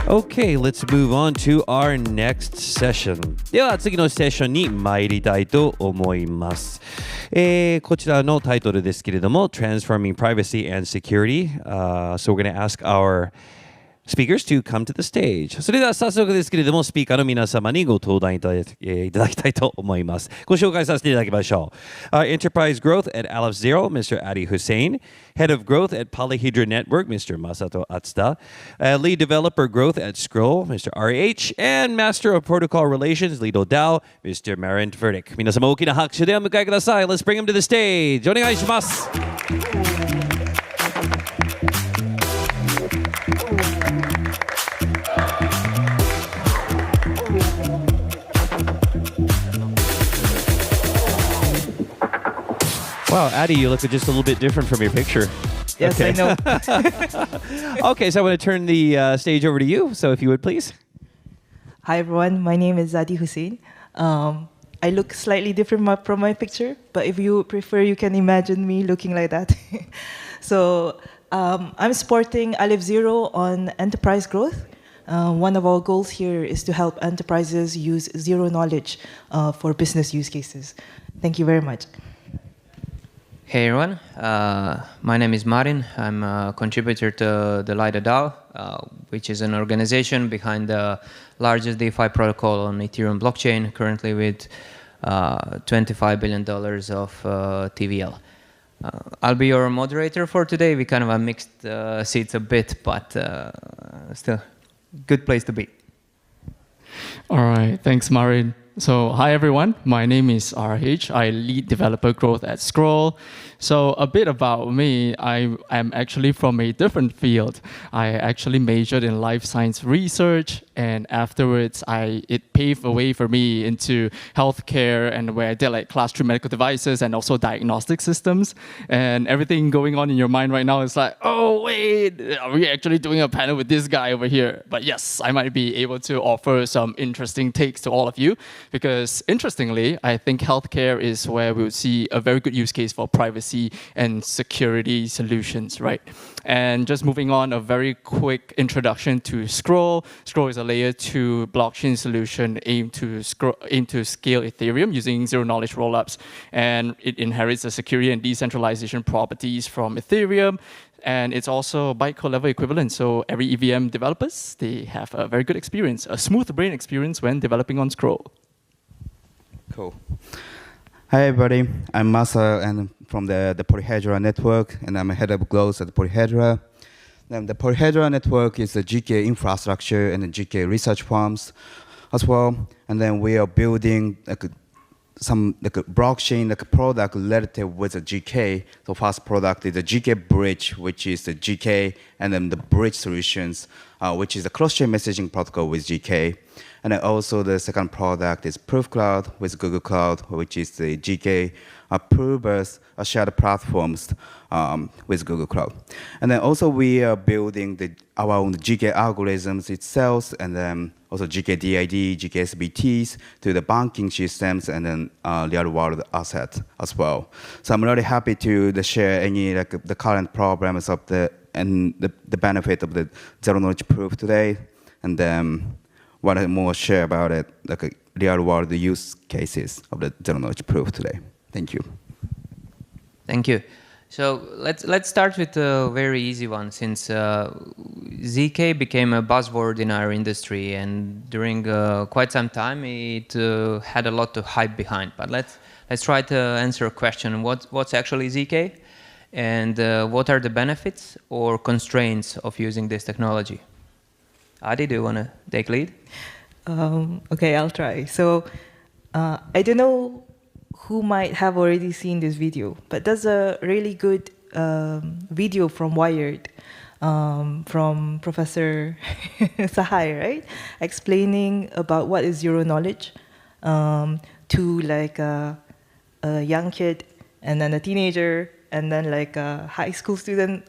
Okay, let's move on to our next session. では次のセッションに参りたいと思います。こちらのタイトルですけれども Transforming Privacy and Security、so we're going to ask our speakers to come to the stage. それでは早速ですけれども、スピーカーの皆様にご登壇いただきたいと思います。ご紹介させていただきましょう。Enterprise Growth at Aleph Zero, Mr. Adi Hussein. Head of Growth at Polyhedra Network, Mr. Masato Atsuta. Lead Developer Growth at Scroll, Mr. RH. And Master of Protocol Relations, Lead ODAO, Mr. Marant Verdick. 皆様大きな拍手でお迎えください。Let's bring him to the stage. お願いします。Wow, Adi, you look just a little bit different from your picture. Yes, okay. I know. Okay, so I want to turn the stage over to you. So if you would, please. Hi, everyone. My name is Adi Hussein. I look slightly different from my picture, but if you prefer, you can imagine me looking like that. So I'm supporting Aleph Zero on enterprise growth. One of our goals here is to help enterprises use zero knowledge for business use cases. Thank you very much. Hey everyone, my name is Marin. I'm a contributor to the Light DAO, which is an organization behind the largest DeFi protocol on Ethereum blockchain, currently with $25 billion of TVL. I'll be your moderator for today. We kind of mixed seats a bit, but still, good place to be. All right, thanks, Marin. So, hi everyone, my name is RH. I lead developer growth at Scroll. So, a bit about me, I am actually from a different field. I actually majored in life science research, and afterwards, it paved a way for me into healthcare, and where I did like class 3 medical devices and also diagnostic systems. And everything going on in your mind right now is like, oh wait, are we actually doing a panel with this guy over here? But yes, I might be able to offer some interesting takes to all of you. Because interestingly, I think healthcare is where we'll see a very good use case for privacy and security solutions, right? And just moving on, a very quick introduction to Scroll. Scroll is a layer 2 blockchain solution aimed to scale Ethereum using zero-knowledge rollups. And it inherits the security and decentralization properties from Ethereum. And it's also bytecode level equivalent, so every EVM developers, they have a very good experience, a smooth brain experience when developing on Scroll. Cool. Hi everybody, I'm Masa and from the Polyhedra network, and I'm a head of growth at Polyhedra. The Polyhedra network is a GK infrastructure and a GK research farms as well. And then we are building some a blockchain product relative with a GK. So first product is a GK bridge, which is the GK, and then the bridge solutions, which is a cross-chain messaging protocol with GK. And then also the second product is Proof Cloud with Google Cloud, which is the GK approvers shared platforms with Google Cloud. And then also we are building our own GK algorithms itself, and then also GK DID, GK SBTs to the banking systems, and then real world assets as well. So I'm really happy to share any the current problems of the benefit of the zero knowledge proof today, and then what I more share about it, real world use cases of the zero knowledge proof today. Thank you. Thank you. So let's start with a very easy one, since ZK became a buzzword in our industry, and during quite some time it had a lot of hype behind. But let's try to answer a question: what's actually ZK, and what are the benefits or constraints of using this technology? Adi, do you want to take lead? Okay, I'll try. So I don't know who might have already seen this video, but there's a really good video from Wired from Professor Sahai, right? Explaining about what is zero knowledge to like a young kid, and then a teenager, and then like a high school student,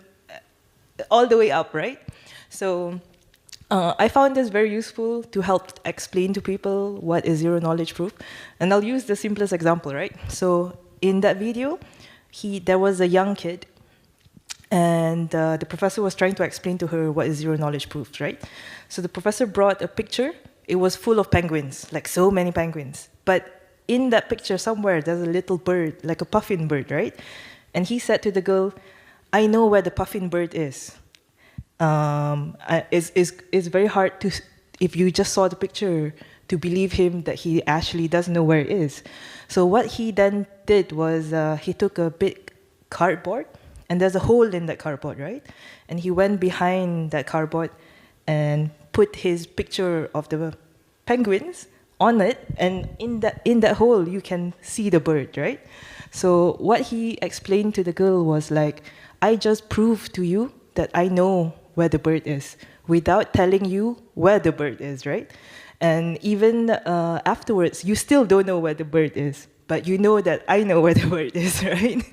all the way up, right? So I found this very useful to help explain to people what is zero knowledge proof. And I'll use the simplest example, right? So in that video, there was a young kid, And the professor was trying to explain to her what is zero knowledge proofs, right? So the professor brought a picture. It was full of penguins, like so many penguins. But in that picture somewhere, there's a little bird, like a puffin bird, right? And he said to the girl, I know where the puffin bird is. It's very hard to, if you just saw the picture, to believe him that he actually doesn't know where it is. So what he then did was he took a big cardboard, and there's a hole in that cardboard, right? And he went behind that cardboard and put his picture of the penguins on it, and in that hole you can see the bird, right? So what he explained to the girl was like, I just proved to you that I know where the bird is without telling you where the bird is, right? And even afterwards, you still don't know where the bird is, but you know that I know where the bird is, right?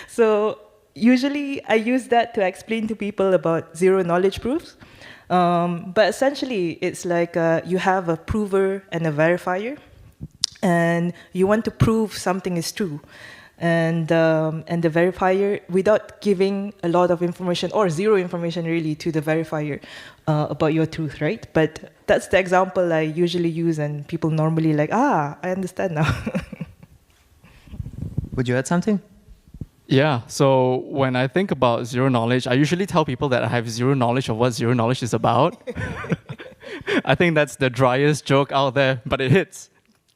So usually I use that to explain to people about zero knowledge proofs. But essentially, it's like you have a prover and a verifier, and you want to prove something is true. And the verifier, without giving a lot of information or zero information really to the verifier about your truth, right? But that's the example I usually use, and people normally like, I understand now. Would you add something? Yeah, so when I think about zero knowledge, I usually tell people that I have zero knowledge of what zero knowledge is about. I think that's the driest joke out there, but it hits.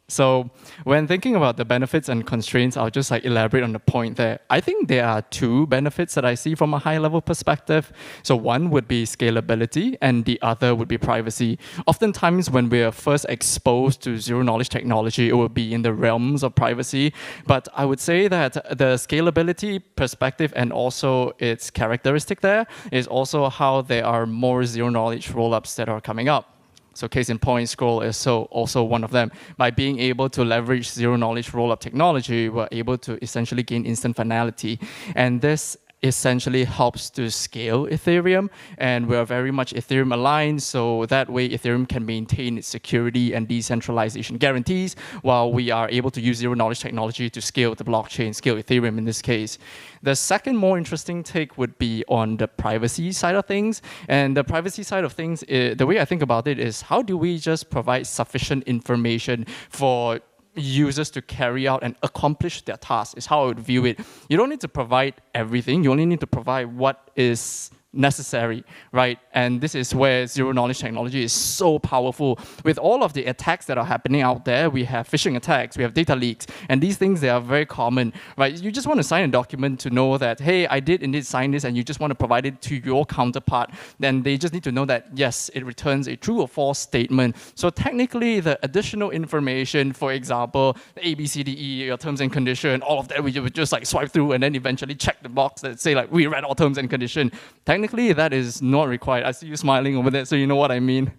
So when thinking about the benefits and constraints, I'll just elaborate on the point there. I think there are two benefits that I see from a high-level perspective. So one would be scalability, and the other would be privacy. Oftentimes, when we are first exposed to zero-knowledge technology, it will be in the realms of privacy. But I would say that the scalability perspective and also its characteristic there is also how there are more zero-knowledge rollups that are coming up. So case in point, Scroll is also one of them. By being able to leverage zero-knowledge rollup technology, we're able to essentially gain instant finality. And this essentially helps to scale Ethereum, and we're very much Ethereum aligned, so that way Ethereum can maintain its security and decentralization guarantees while we are able to use zero-knowledge technology to scale the blockchain, scale Ethereum in this case. The second more interesting take would be on the privacy side of things. And the privacy side of things, the way I think about it is, how do we just provide sufficient information for users to carry out and accomplish their tasks, is how I would view it. You don't need to provide everything. You only need to provide what is necessary, right? And this is where zero-knowledge technology is so powerful. With all of the attacks that are happening out there, we have phishing attacks, we have data leaks, and these things, they are very common, right? You just want to sign a document to know that, hey, I did indeed sign this, and you just want to provide it to your counterpart. Then they just need to know that, yes, it returns a true or false statement. So technically, the additional information, for example, the A, B, C, D, E, your terms and condition, all of that, we would just swipe through and then eventually check the box that say we read all terms and condition. Technically, that is not required. I see you smiling over there, so you know what I mean.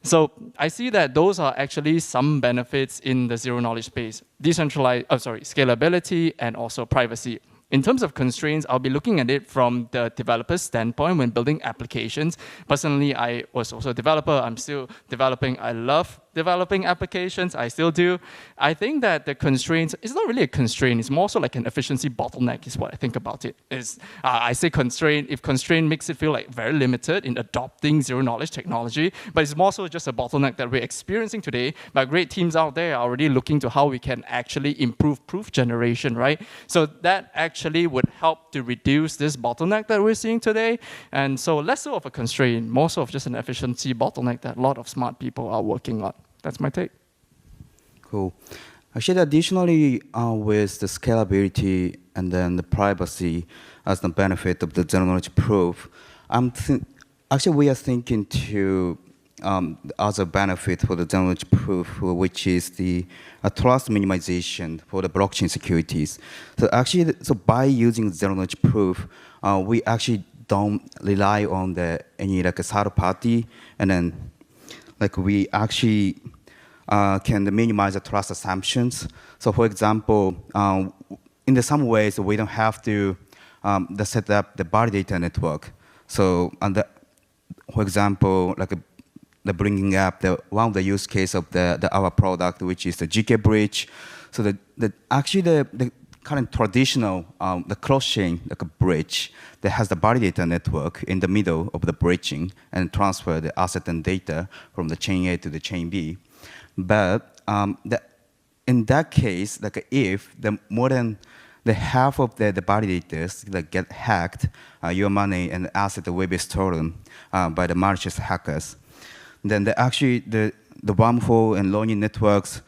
So I see that those are actually some benefits in the zero-knowledge space. Scalability and also privacy. In terms of constraints, I'll be looking at it from the developer's standpoint when building applications. Personally, I was also a developer. I'm still developing. I love developing applications. I still do. I think that the constraints, it's not really a constraint. It's more so like an efficiency bottleneck is what I think about it. I say constraint, if constraint makes it feel very limited in adopting zero-knowledge technology, but it's more so just a bottleneck that we're experiencing today. But great teams out there are already looking to how we can actually improve proof generation, right? So that actually would help to reduce this bottleneck that we're seeing today. And so less so of a constraint, more so of just an efficiency bottleneck that a lot of smart people are working on. That's my take. Cool. Actually, additionally, with the scalability and then the privacy as the benefit of the zero-knowledge proof, actually we are thinking to the other benefit for the zero-knowledge proof, which is the trust minimization for the blockchain securities. So actually, by using zero-knowledge proof, we actually don't rely on any a third party, and then we actually can minimize the trust assumptions. So for example, in some ways, we don't have to set up the validator network. So for example, the bringing up one of the use case of our product, which is the GK bridge. So actually the current traditional the cross-chain like a bridge that has the validator network in the middle of the bridging and transfer the asset and data from the chain A to the chain B. But in that case, like if the more than the half of the validators that get hacked, your money and asset will be stolen by the malicious hackers. Then the wormhole and learning networks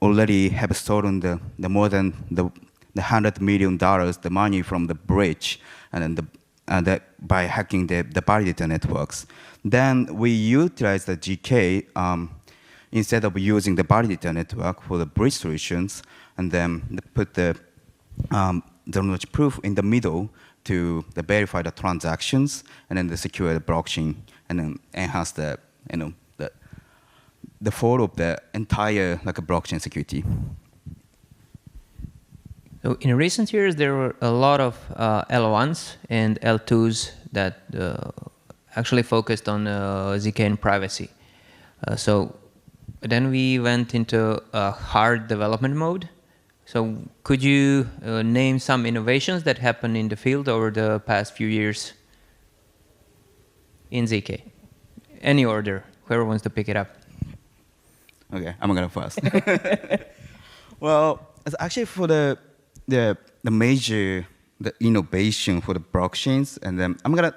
already have stolen the more than the $100 million, the money from the bridge, and then by hacking the validator networks. Then we utilize the GK instead of using the validator network for the bridge solutions, and then put the zero-knowledge proof in the middle to verify the transactions, and then secure the blockchain, and then enhance the flow of the entire like a blockchain security. So in recent years, there were a lot of L1s and L2s that actually focused on ZK and privacy. So then we went into a hard development mode. So could you name some innovations that happened in the field over the past few years in ZK? Any order, whoever wants to pick it up. Okay, I'm gonna first. Well, it's actually for the major innovation for the blockchains, and then I'm gonna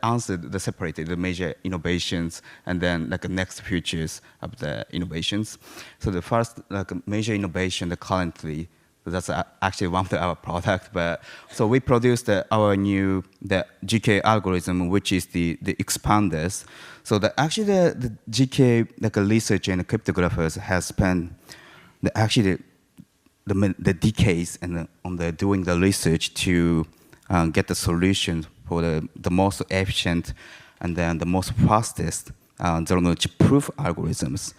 answer the separated the major innovations, and then like the next futures of the innovations. So the first like major innovation that currently, that's actually one of our product, but so we produced our new GK algorithm, which is the expanders. So actually the GK like research and cryptographers has spent the decades and on doing the research to get the solution for the most efficient and then the most fastest zero-knowledge proof algorithms.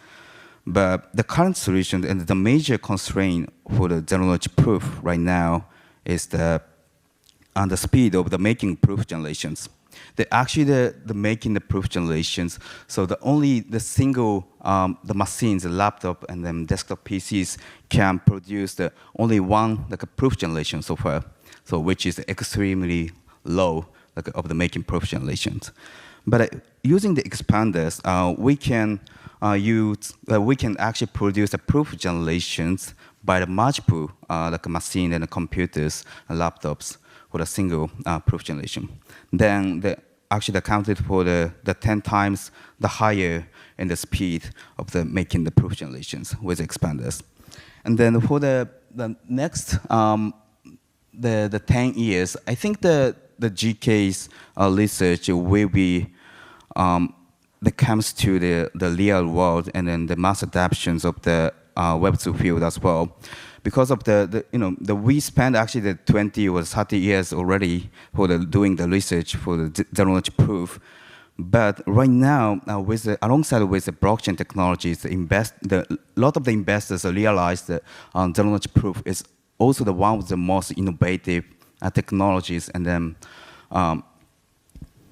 But the current solution and the major constraint for the zero-knowledge proof right now is the speed of the making proof generations. The making the proof generations, so the single the machines, the laptop and then desktop PCs can produce only one like a proof generation so far, so which is extremely low like of the making proof generations. But using the expanders, we can actually produce the proof generations by the multiple like a machine and computers and laptops for a single proof generation. Then actually accounted for the 10 times the higher in the speed of the making the proof generations with expanders. And then for the next the 10 years, I think the GK's research will be that comes to the real world and then the mass adoptions of the Web2 field as well. Because of we spent actually the 20 or 30 years already for doing the research for the zero-knowledge proof. But right now, alongside with the blockchain technologies, a lot of the investors realize that zero-knowledge proof is also one of the most innovative technologies, and then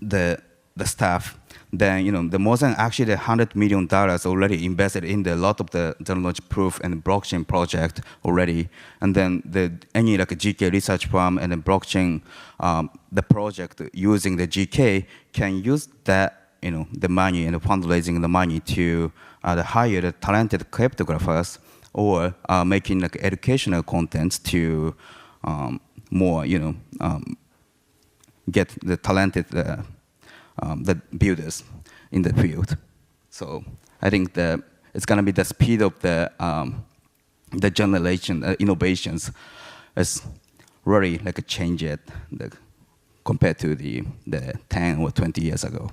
the staff. Then the more than actually the $100 million already invested in a lot of the zero-knowledge proof and blockchain project already, and then any like a GK research firm and the blockchain the project using the GK can use that the money and the fundraising the money to hire the talented cryptographers or making like educational contents to more get the talented the builders in the field. So I think it's going to be the speed of the generation innovations is really like a change it compared to the 10 or 20 years ago.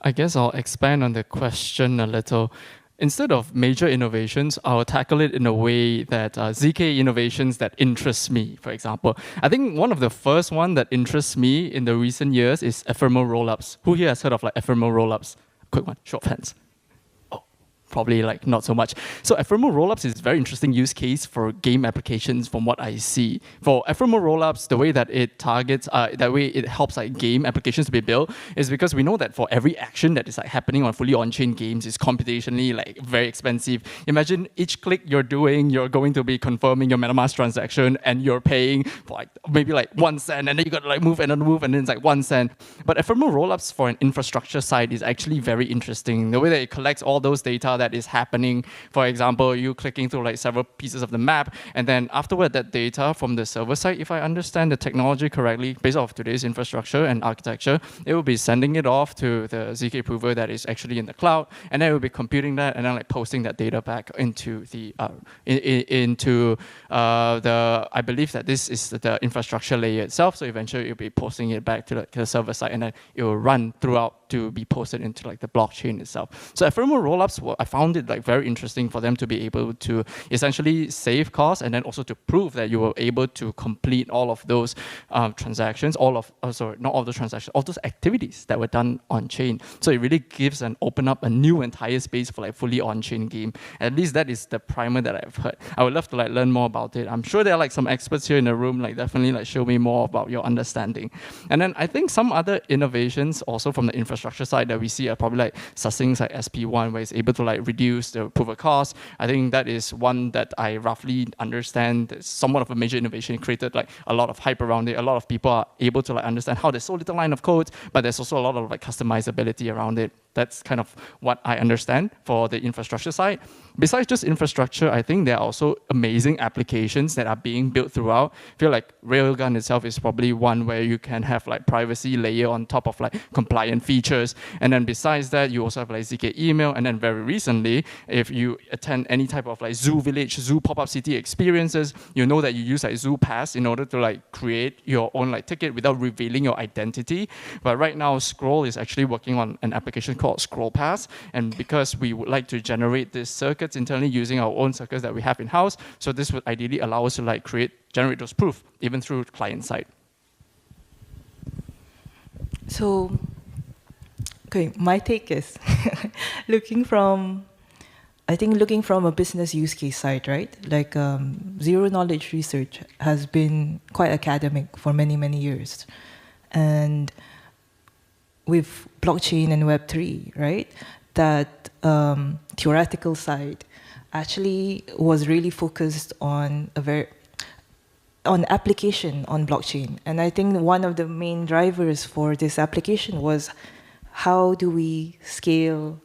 I guess I'll expand on the question a little. Instead of major innovations, I'll tackle it in a way that ZK innovations that interest me, for example. I think one of the first one that interests me in the recent years is ephemeral rollups. Who here has heard of like ephemeral rollups? Quick one, show of hands. Oh, probably like not so much. So ephemeral rollups is a very interesting use case for game applications from what I see. For ephemeral rollups, the way that it targets, that way it helps like game applications to be built is because we know that for every action that is like happening on fully on-chain games is computationally like very expensive. Imagine each click you're doing, you're going to be confirming your MetaMask transaction and you're paying for like maybe like 1 cent, and then you got to like move and unmove, and then it's like 1 cent. But ephemeral rollups for an infrastructure side is actually very interesting. The way that it collects all those data that is happening. For example, you clicking through like several pieces of the map, and then afterward that data from the server side, if I understand the technology correctly, based off today's infrastructure and architecture, it will be sending it off to the ZK prover that is actually in the cloud, and then it will be computing that and then like posting that data back into the I believe that this is the infrastructure layer itself. So eventually you'll be posting it back to the server side, and then it will run throughout to be posted into like the blockchain itself. So ephemeral rollups, I found it like very interesting for them to be able to essentially save costs, and then also to prove that you were able to complete all of those transactions, all those activities that were done on chain. So it really gives and open up a new entire space for like fully on-chain game. At least that is the primer that I've heard. I would love to like learn more about it. I'm sure there are like some experts here in the room, like definitely like show me more about your understanding. And then I think some other innovations also from the infrastructure side that we see are probably like succinct like SP1, where it's able to like reduce the proof of cost. I think that is one that I roughly understand is somewhat of a major innovation. It created like a lot of hype around it. A lot of people are able to like understand how there's so little line of code, but there's also a lot of like customizability around it. That's kind of what I understand for the infrastructure side. Besides just infrastructure, I think there are also amazing applications that are being built throughout. I feel like Railgun itself is probably one where you can have like privacy layer on top of like compliant features. And then besides that, you also have like ZK email. And then very recently, if you attend any type of like Zoo Village, Zoo pop-up city experiences, you know that you use like Zoo Pass in order to like create your own like ticket without revealing your identity. But right now, Scroll is actually working on an application called Scroll Pass. And because we would like to generate these circuits internally using our own circuits that we have in-house, so this would ideally allow us to like generate those proof even through client side. So, okay, my take is looking from a business use case side, right? Like zero knowledge research has been quite academic for many, many years. And with blockchain and Web3, right, that theoretical side actually was really focused on application on blockchain. And I think one of the main drivers for this application was how do we scale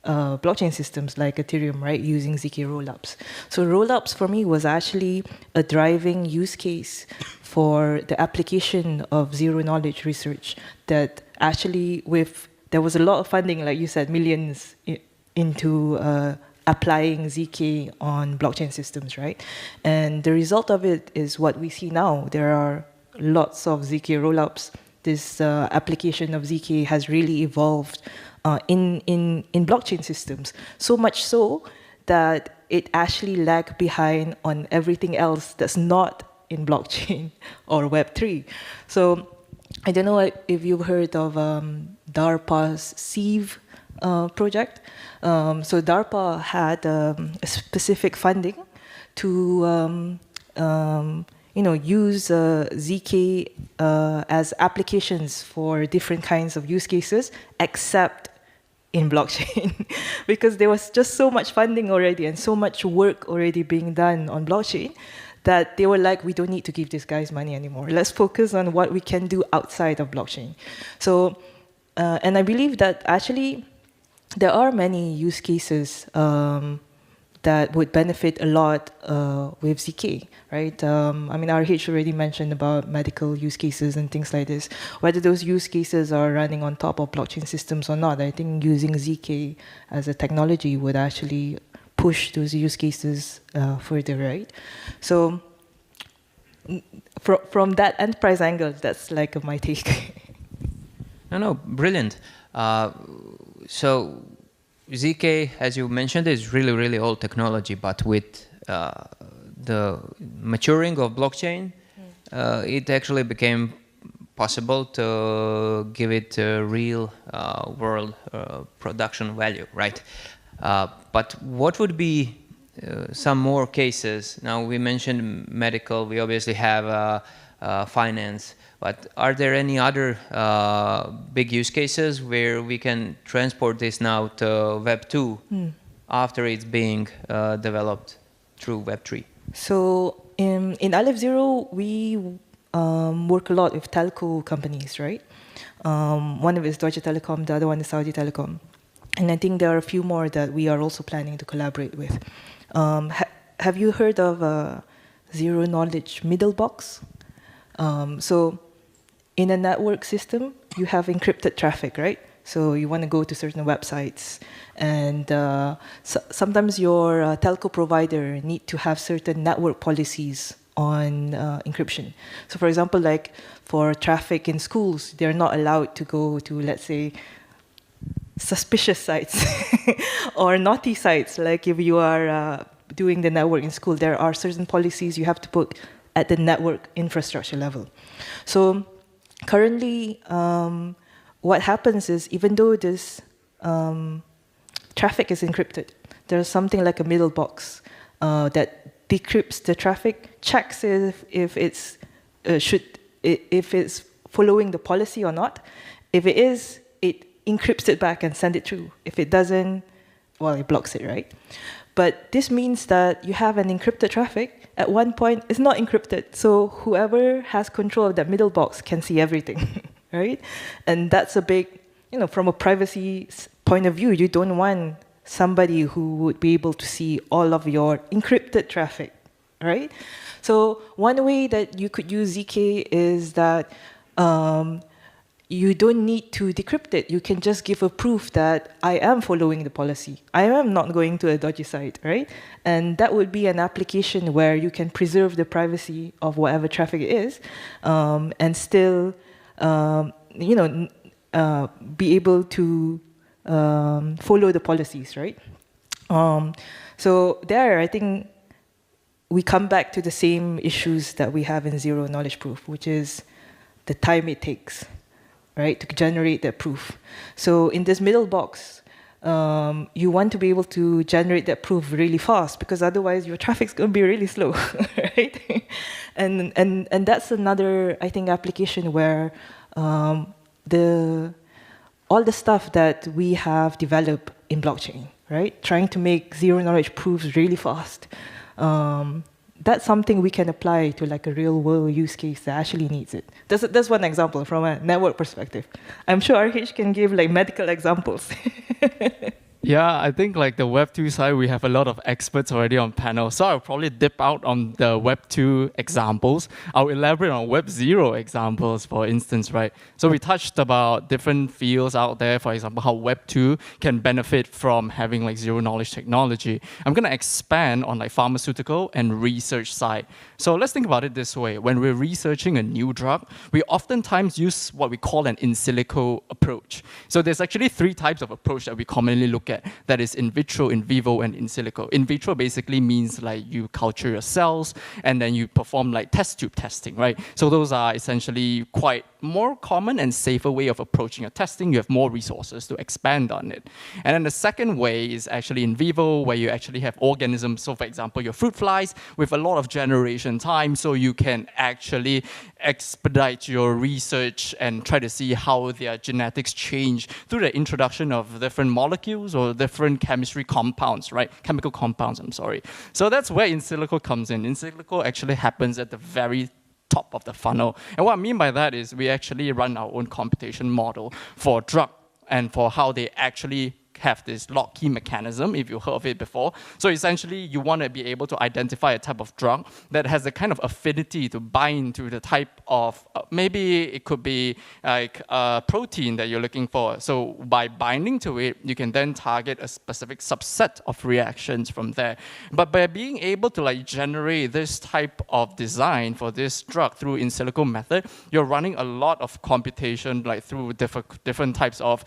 blockchain systems like Ethereum, right, using ZK rollups. So rollups for me was actually a driving use case for the application of zero knowledge research that actually there was a lot of funding, like you said, millions into applying ZK on blockchain systems, right? And the result of it is what we see now. There are lots of ZK rollups. This application of ZK has really evolved in blockchain systems, so much so that it actually lagged behind on everything else that's not in blockchain or Web3. So I don't know if you've heard of DARPA's Sieve project. So DARPA had a specific funding to use ZK as applications for different kinds of use cases, except in blockchain, because there was just so much funding already and so much work already being done on blockchain that they were like, we don't need to give these guys money anymore. Let's focus on what we can do outside of blockchain. So, and I believe that actually there are many use cases that would benefit a lot with ZK, right? I mean, RH already mentioned about medical use cases and things like this. Whether those use cases are running on top of blockchain systems or not, I think using ZK as a technology would actually push those use cases further, right? So from that enterprise angle, that's like my take. No, brilliant. So ZK, as you mentioned, is really, really old technology, but with the maturing of blockchain, it actually became possible to give it a real world production value, right? But what would be some more cases? Now we mentioned medical, we obviously have finance, but are there any other big use cases where we can transport this now to Web 2 after it's being developed through Web 3? So in Aleph Zero, we work a lot with telco companies, right? One of it is Deutsche Telekom, the other one is Saudi Telecom. And I think there are a few more that we are also planning to collaborate with. Have you heard of zero knowledge middle box? So in a network system, you have encrypted traffic, right? So you want to go to certain websites, and sometimes your telco provider need to have certain network policies on encryption. So for example, like for traffic in schools, they're not allowed to go to, let's say, suspicious sites or naughty sites. Like if you are doing the network in school, there are certain policies you have to put at the network infrastructure level. So currently, what happens is, even though this traffic is encrypted, there's something like a middle box that decrypts the traffic, checks if it's following the policy or not. If it is, it encrypts it back and send it through. If it doesn't, well, it blocks it, right? But this means that you have an encrypted traffic. At one point, it's not encrypted. So whoever has control of that middle box can see everything, right? And that's a big, from a privacy point of view, you don't want somebody who would be able to see all of your encrypted traffic, right? So one way that you could use ZK is that you don't need to decrypt it. You can just give a proof that I am following the policy. I am not going to a dodgy site, right? And that would be an application where you can preserve the privacy of whatever traffic it is, and still, be able to follow the policies, right? So there, I think we come back to the same issues that we have in zero knowledge proof, which is the time it takes, right, to generate that proof. So in this middle box, you want to be able to generate that proof really fast, because otherwise your traffic's going to be really slow, right? and that's another, I think, application where all the stuff that we have developed in blockchain, right, trying to make zero knowledge proofs really fast. That's something we can apply to like a real world use case that actually needs it. That's one example from a network perspective. I'm sure RH can give like medical examples. Yeah, I think like the Web 2 side, we have a lot of experts already on panel. So I'll probably dip out on the Web 2 examples. I'll elaborate on Web 0 examples, for instance, right? So we touched about different fields out there, for example, how Web 2 can benefit from having like zero knowledge technology. I'm going to expand on like pharmaceutical and research side. So let's think about it this way. When we're researching a new drug, we oftentimes use what we call an in silico approach. So there's actually 3 types of approach that we commonly look at. That is in vitro, in vivo, and in silico. In vitro basically means like you culture your cells and then you perform like test tube testing, right? So those are essentially quite more common and safer way of approaching your testing. You have more resources to expand on it. And then the second way is actually in vivo, where you actually have organisms. So for example, your fruit flies with a lot of generation time, so you can actually expedite your research and try to see how their genetics change through the introduction of different molecules or different chemistry compounds, right? Chemical compounds, I'm sorry. So that's where in silico comes in. In silico actually happens at the very top of the funnel. And what I mean by that is we actually run our own computation model for drug and for how they actually have this lock key mechanism, if you heard of it before. So essentially, you want to be able to identify a type of drug that has the kind of affinity to bind to the type of, maybe it could be like a protein that you're looking for. So by binding to it, you can then target a specific subset of reactions from there. But by being able to like generate this type of design for this drug through in silico method, you're running a lot of computation like through different types of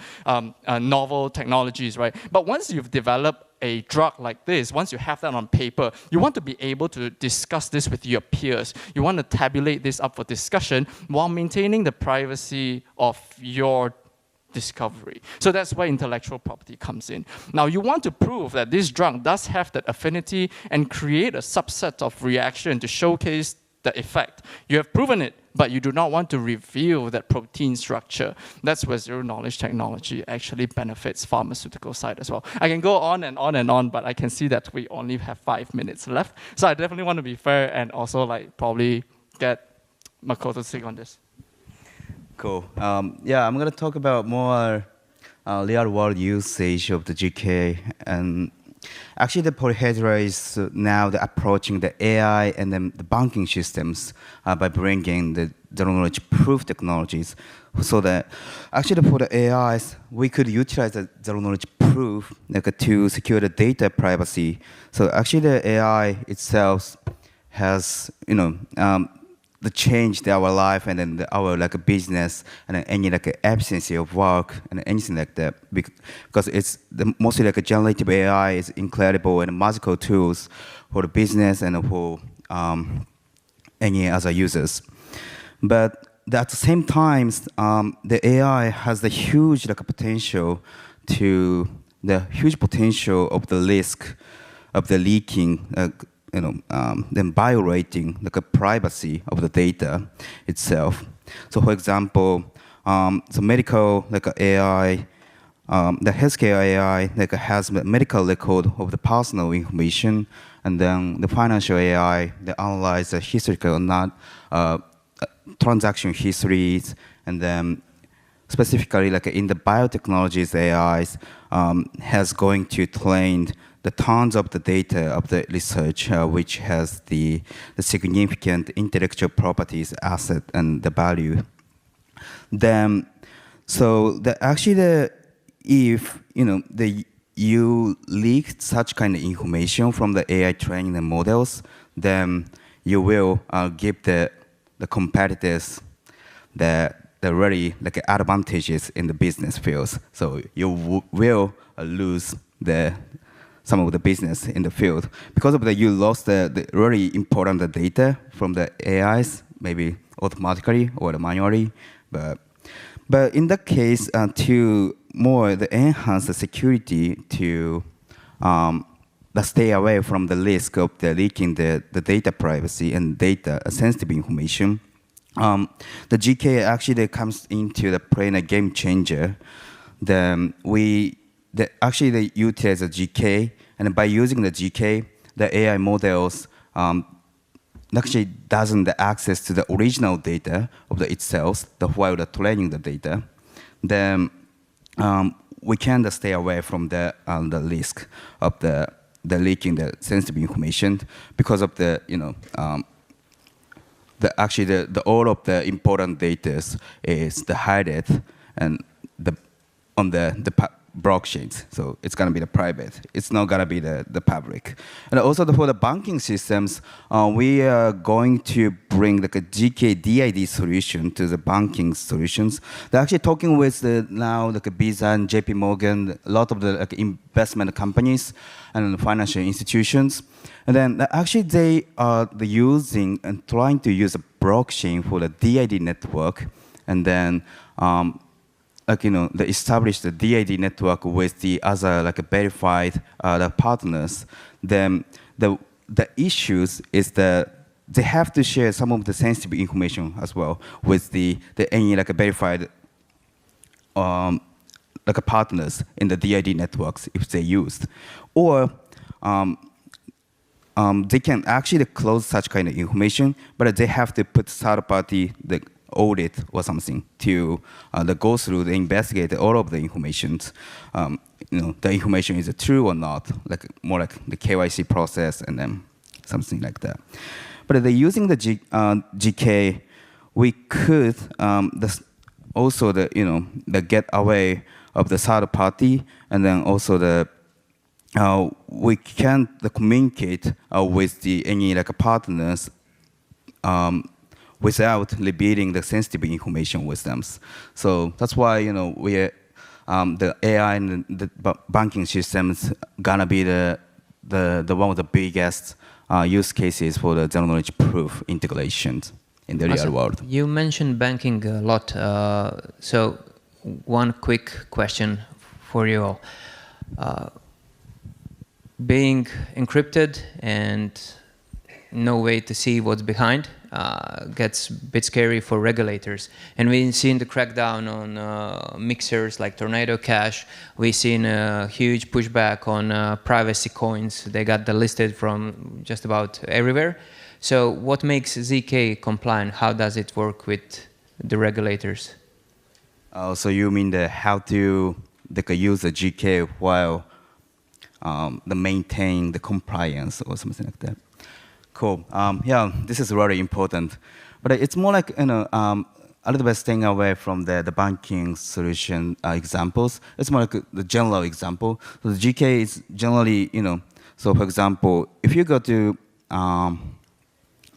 novel technologies, right? But once you've developed a drug like this, once you have that on paper, you want to be able to discuss this with your peers. You want to tabulate this up for discussion while maintaining the privacy of your discovery. So that's where intellectual property comes in. Now, you want to prove that this drug does have that affinity and create a subset of reaction to showcase the effect. You have proven it, but you do not want to reveal that protein structure. That's where zero-knowledge technology actually benefits pharmaceutical side as well. I can go on and on and on, but I can see that we only have 5 minutes left. So I definitely want to be fair and also like probably get Makoto to speak on this. Cool. Yeah, I'm going to talk about more real-world usage of the GK. And actually, the Polyhedra is now approaching the AI and then the banking systems by bringing the zero-knowledge proof technologies. So that actually for the AIs, we could utilize the zero-knowledge proof to secure the data privacy. So actually, the AI itself has, the changed our life and then our business and any absence of work and anything like that, because it's mostly generative AI is incredible and magical tools for the business and for any other users. But at the same time, the AI has the huge potential of the risk of the leaking. Then violating the privacy of the data itself. So, for example, the medical AI, the healthcare AI has a medical record of the personal information, and then the financial AI they analyze the historical or not transaction histories, and then specifically in the biotechnologies AIs has going to train the tons of the data of the research, which has the significant intellectual properties, asset, and the value. Then, so if you leak such kind of information from the AI training models, then you will give the competitors the really advantages in the business fields. So you will lose some of the business in the field because of that. You lost the really important data from the AIs, maybe automatically or manually. But in that case, to enhance the security to stay away from the risk of the leaking the data privacy and data sensitive information, the GK actually comes into the play a game changer. Then they utilize the GK, and by using the GK, the AI models actually doesn't access to the original data of itself while they're training the data. Then we can stay away from the risk of the leaking the sensitive information because of the all of the important data is hidden and on the blockchains, so it's gonna be the private. It's not gonna be the public. And also for the banking systems, we are going to bring a GK DID solution to the banking solutions. They're actually talking with now Visa and JP Morgan, a lot of the investment companies and financial institutions. And then actually they are using and trying to use a blockchain for the DID network, and then they establish the DID network with the other verified partners. Then the issues is that they have to share some of the sensitive information as well with the any verified partners in the DID networks if they used, or they can actually close such kind of information, but they have to put third party audit or something to go through the investigate all of the information. The information is true or not, more like the KYC process and then something like that. But using the GK, we could also the get away of the third party, and then also we can communicate with any partners without revealing the sensitive information with them. So that's why we the AI and the banking systems gonna be the one of the biggest use cases for the zero knowledge proof integrations in the real world. You mentioned banking a lot. So one quick question for you all. Being encrypted and no way to see what's behind gets a bit scary for regulators. And we've seen the crackdown on mixers like Tornado Cash. We've seen a huge pushback on privacy coins. They got delisted from just about everywhere. So what makes ZK compliant? How does it work with the regulators? So you mean how to use the GK while maintain the compliance or something like that? Cool. Yeah, this is really important, but it's more like a little bit staying away from the banking solution examples. It's more like the general example. So the GK is generally So for example, if you go to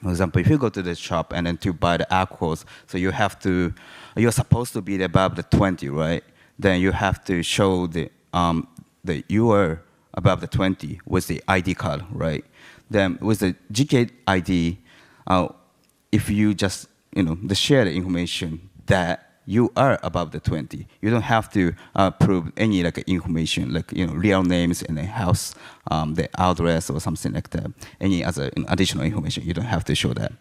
the shop and then to buy the alcohols, so you're supposed to be above the 20, right? Then you have to show that you are above the 20 with the ID card, right? Then with the GK ID, if you just share the information that you are above the 20, you don't have to prove any information like real names and the house, the address or something like that. Any other additional information, you don't have to show that.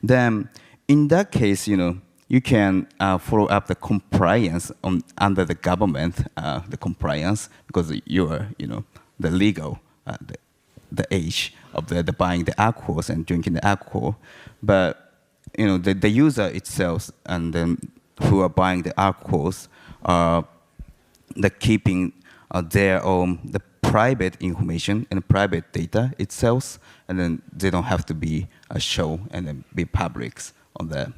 Then in that case, you can follow up the compliance under the government, the compliance, because you are the legal the age of the buying the alcohols and drinking the alcohol, but the user itself and then who are buying the alcohols are keeping their own the private information and private data itself, and then they don't have to be a show and then be publics on the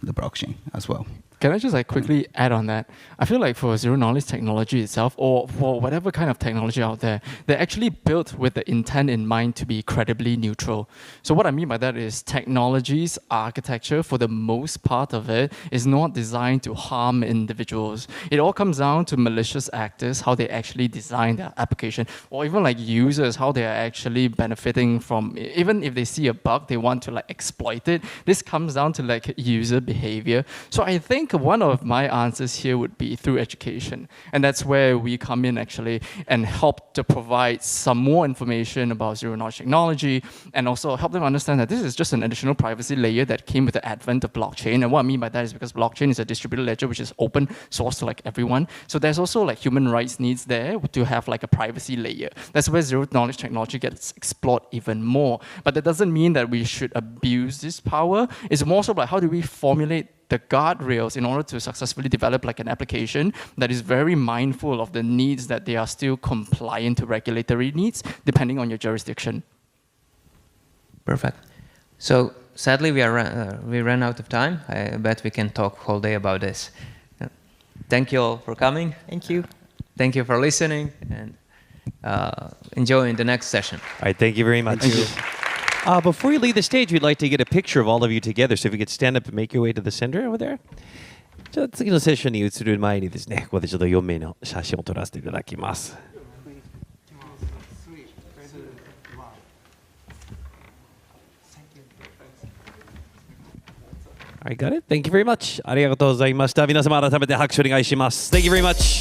blockchain as well. Can I just quickly add on that? I feel like for zero-knowledge technology itself, or for whatever kind of technology out there, they're actually built with the intent in mind to be credibly neutral. So what I mean by that is technology's architecture, for the most part of it, is not designed to harm individuals. It all comes down to malicious actors, how they actually design their application, or even users, how they are actually benefiting from, even if they see a bug, they want to exploit it. This comes down to user behavior. So I think one of my answers here would be through education. And that's where we come in actually and help to provide some more information about zero-knowledge technology, and also help them understand that this is just an additional privacy layer that came with the advent of blockchain. And what I mean by that is because blockchain is a distributed ledger which is open source to everyone. So there's also human rights needs there to have a privacy layer. That's where zero-knowledge technology gets explored even more. But that doesn't mean that we should abuse this power. It's more so how do we formulate the guardrails in order to successfully develop an application that is very mindful of the needs that they are still compliant to regulatory needs, depending on your jurisdiction. Perfect. So sadly, we ran out of time. I bet we can talk whole day about this. Thank you all for coming. Thank you. Thank you for listening, and enjoy the next session. All right, thank you very much. Thank you. Before you leave the stage, we'd like to get a picture of all of you together. So if you could stand up and make your way to the center over there. じゃあ次のセッションに移る前にですね、ここでちょっと4名の写真を撮らせていただきます。All right, got it. Thank you very much. ありがとうございました。皆様改めて拍手お願いします。Thank you very much.